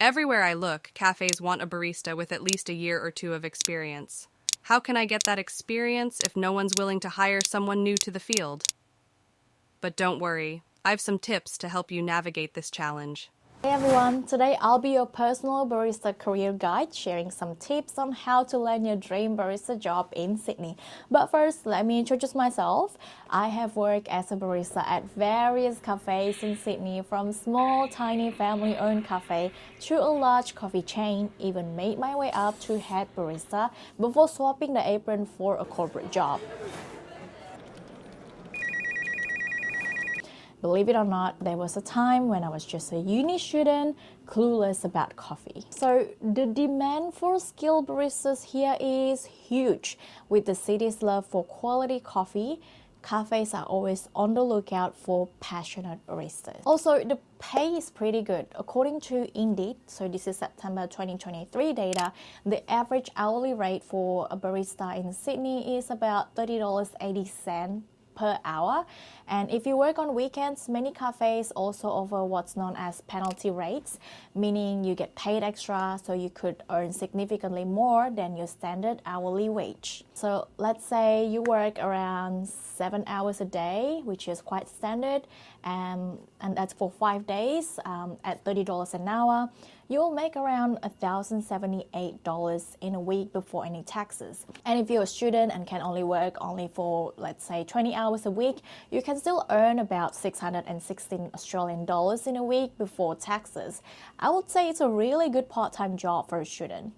Everywhere I look, cafes want a barista with at least a year or two of experience. How can I get that experience if no one's willing to hire someone new to the field? But don't worry, I've some tips to help you navigate this challenge. Hey everyone, today I'll be your personal barista career guide, sharing some tips on how to land your dream barista job in Sydney. But first, let me introduce myself. I have worked as a barista at various cafes in Sydney, from small, tiny family-owned cafe to a large coffee chain, even made my way up to head barista before swapping the apron for a corporate job. Believe it or not, there was a time when I was just a uni student, clueless about coffee. So the demand for skilled baristas here is huge. With the city's love for quality coffee, cafes are always on the lookout for passionate baristas. Also, the pay is pretty good. According to Indeed, so this is September 2023 data, the average hourly rate for a barista in Sydney is about $30.80 per hour. And if you work on weekends, many cafes also offer what's known as penalty rates, meaning you get paid extra so you could earn significantly more than your standard hourly wage. So let's say you work around 7 hours a day, which is quite standard, and that's for 5 days at $30 an hour. You'll make around $1,078 in a week before any taxes. And if you're a student and can only work for, let's say, 20 hours a week, you can still earn about 616 Australian dollars in a week before taxes. I would say it's a really good part-time job for a student.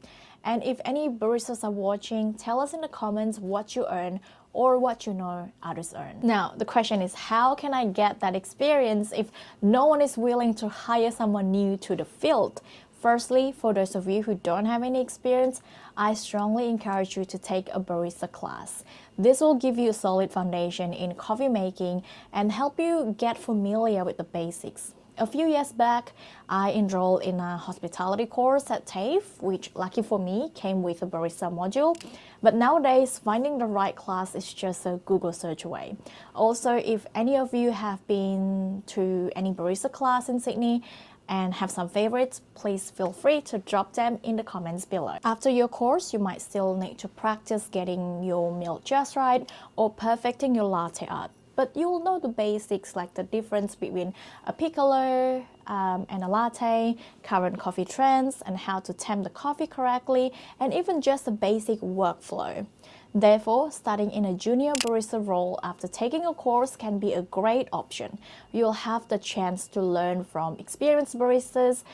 And if any baristas are watching, tell us in the comments what you earn or what you know others earn. Now, the question is, how can I get that experience if no one is willing to hire someone new to the field? Firstly, for those of you who don't have any experience, I strongly encourage you to take a barista class. This will give you a solid foundation in coffee making and help you get familiar with the basics. A few years back, I enrolled in a hospitality course at TAFE, which, lucky for me, came with a barista module. But nowadays, finding the right class is just a Google search away. Also, if any of you have been to any barista class in Sydney and have some favorites, please feel free to drop them in the comments below. After your course, you might still need to practice getting your milk just right or perfecting your latte art. But you will know the basics, like the difference between a piccolo and a latte, current coffee trends, and how to temp the coffee correctly, and even just the basic workflow. Therefore, starting in a junior barista role after taking a course can be a great option. You'll have the chance to learn from experienced baristas,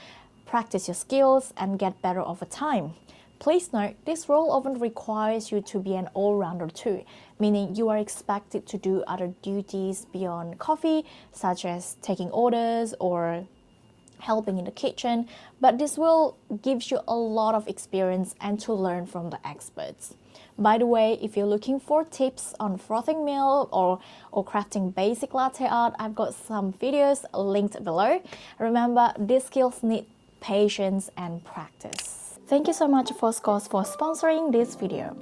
practice your skills, and get better over time. Please note, this role often requires you to be an all-rounder too, meaning you are expected to do other duties beyond coffee, such as taking orders or helping in the kitchen, but this will give you a lot of experience and to learn from the experts. By the way, if you're looking for tips on frothing milk or crafting basic latte art, I've got some videos linked below. Remember, these skills need patience and practice. Thank you so much Voskos for sponsoring this video.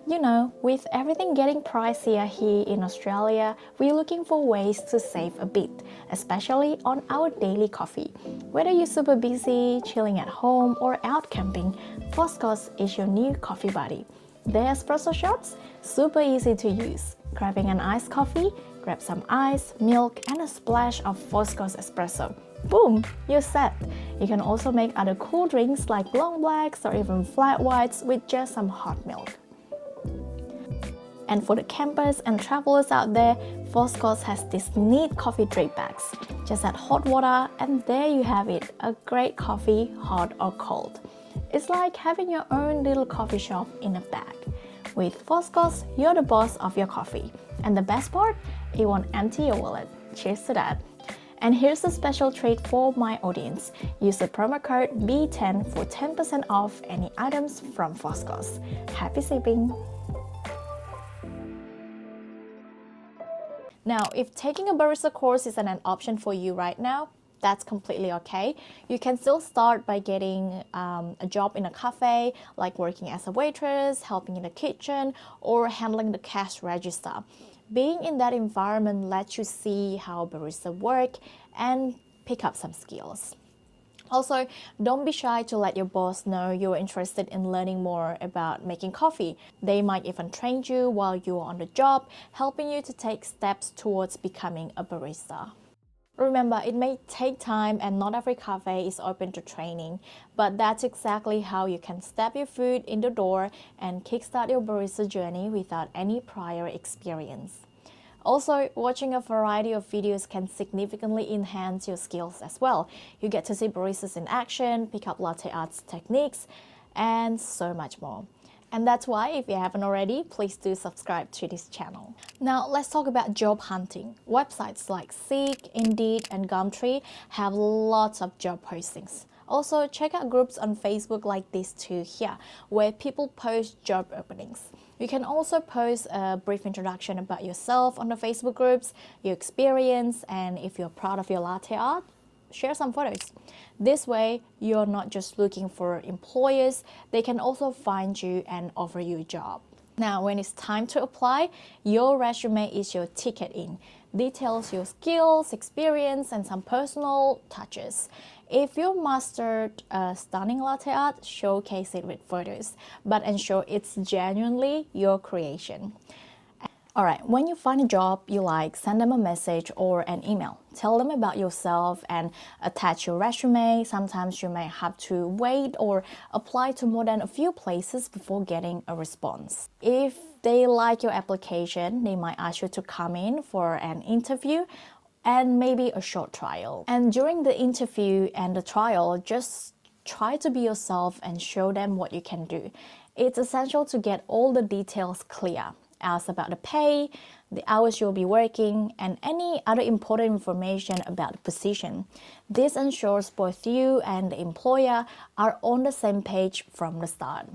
You know, with everything getting pricier here in Australia, we're looking for ways to save a bit, especially on our daily coffee. Whether you're super busy, chilling at home, or out camping, Voskos is your new coffee buddy. Their espresso shots, super easy to use. Grabbing an iced coffee, grab some ice, milk, and a splash of Voskos espresso. Boom, you're set. You can also make other cool drinks like long blacks or even flat whites with just some hot milk. And for the campers and travelers out there, Voskos has these neat coffee drip bags. Just add hot water and there you have it, a great coffee, hot or cold. It's like having your own little coffee shop in a bag. With Voskos, you're the boss of your coffee. And the best part, it won't empty your wallet. Cheers to that. And here's a special treat for my audience. Use the promo code B10 for 10% off any items from Voskos. Happy sipping! Now, if taking a barista course isn't an option for you right now, that's completely okay. You can still start by getting a job in a cafe, like working as a waitress, helping in the kitchen, or handling the cash register. Being in that environment lets you see how baristas work and pick up some skills. Also, don't be shy to let your boss know you're interested in learning more about making coffee. They might even train you while you're on the job, helping you to take steps towards becoming a barista. Remember, it may take time and not every cafe is open to training, but that's exactly how you can step your foot in the door and kickstart your barista journey without any prior experience. Also, watching a variety of videos can significantly enhance your skills as well. You get to see baristas in action, pick up latte arts techniques, and so much more. And that's why, if you haven't already, please do subscribe to this channel. Now, let's talk about job hunting. Websites like Seek, Indeed, and Gumtree have lots of job postings. Also, check out groups on Facebook like these two here, where people post job openings. You can also post a brief introduction about yourself on the Facebook groups, your experience, and if you're proud of your latte art, share some photos. This way, you're not just looking for employers, they can also find you and offer you a job. Now, when it's time to apply, your resume is your ticket in. Details your skills, experience, and some personal touches. If you mastered a stunning latte art, showcase it with photos, but ensure it's genuinely your creation. Alright, when you find a job you like, send them a message or an email. Tell them about yourself and attach your resume. Sometimes you may have to wait or apply to more than a few places before getting a response. If they like your application, they might ask you to come in for an interview and maybe a short trial. And during the interview and the trial, just try to be yourself and show them what you can do. It's essential to get all the details clear. Ask about the pay, the hours you'll be working, and any other important information about the position. This ensures both you and the employer are on the same page from the start.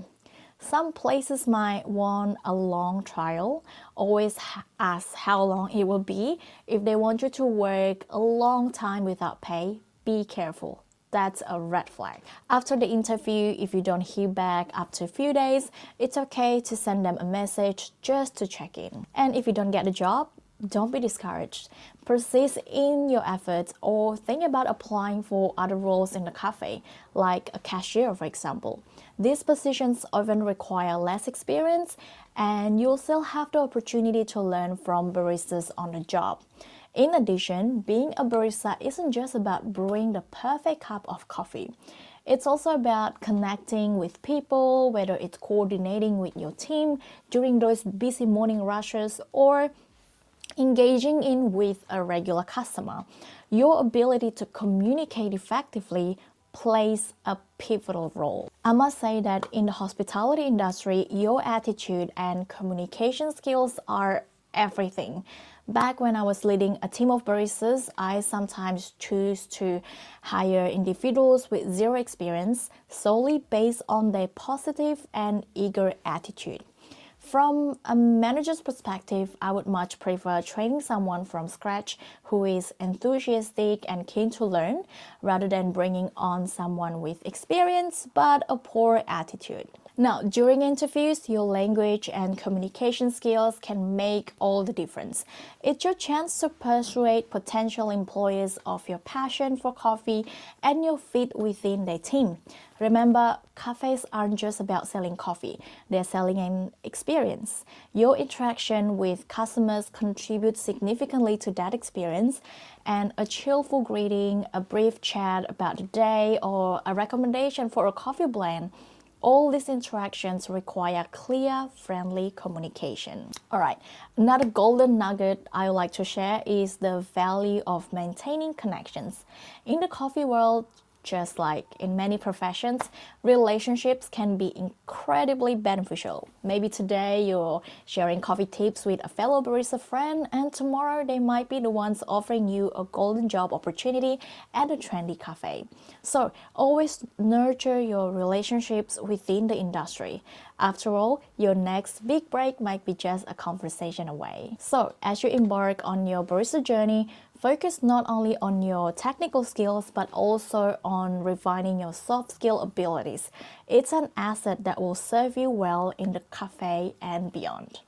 Some places might want a long trial. Always ask how long it will be. If they want you to work a long time without pay, be careful. That's a red flag. After the interview, if you don't hear back up to a few days, it's okay to send them a message just to check in. And if you don't get the job, don't be discouraged. Persist in your efforts or think about applying for other roles in the cafe, like a cashier, for example. These positions often require less experience, and you'll still have the opportunity to learn from baristas on the job. In addition, being a barista isn't just about brewing the perfect cup of coffee. It's also about connecting with people, whether it's coordinating with your team during those busy morning rushes or engaging in with a regular customer. Your ability to communicate effectively plays a pivotal role. I must say that in the hospitality industry, your attitude and communication skills are everything. Back when I was leading a team of baristas, I sometimes choose to hire individuals with zero experience solely based on their positive and eager attitude. From a manager's perspective, I would much prefer training someone from scratch who is enthusiastic and keen to learn rather than bringing on someone with experience but a poor attitude. Now, during interviews, your language and communication skills can make all the difference. It's your chance to persuade potential employers of your passion for coffee and your fit within their team. Remember, cafes aren't just about selling coffee, they're selling an experience. Your interaction with customers contributes significantly to that experience, and a cheerful greeting, a brief chat about the day, or a recommendation for a coffee blend, all these interactions require clear, friendly communication. Alright, another golden nugget I would like to share is the value of maintaining connections. In the coffee world, just like in many professions, relationships can be incredibly beneficial. Maybe today you're sharing coffee tips with a fellow barista friend, and tomorrow they might be the ones offering you a golden job opportunity at a trendy cafe. So always nurture your relationships within the industry. After all, your next big break might be just a conversation away. So as you embark on your barista journey, focus not only on your technical skills but also on refining your soft skill abilities. It's an asset that will serve you well in the cafe and beyond.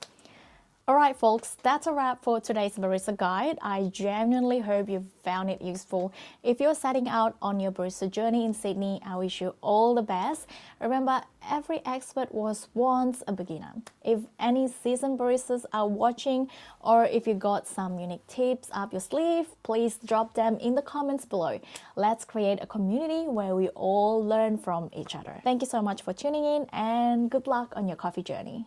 Alright folks, that's a wrap for today's barista guide. I genuinely hope you found it useful. If you're setting out on your barista journey in Sydney, I wish you all the best. Remember, every expert was once a beginner. If any seasoned baristas are watching, or if you got some unique tips up your sleeve, please drop them in the comments below. Let's create a community where we all learn from each other. Thank you so much for tuning in, and good luck on your coffee journey.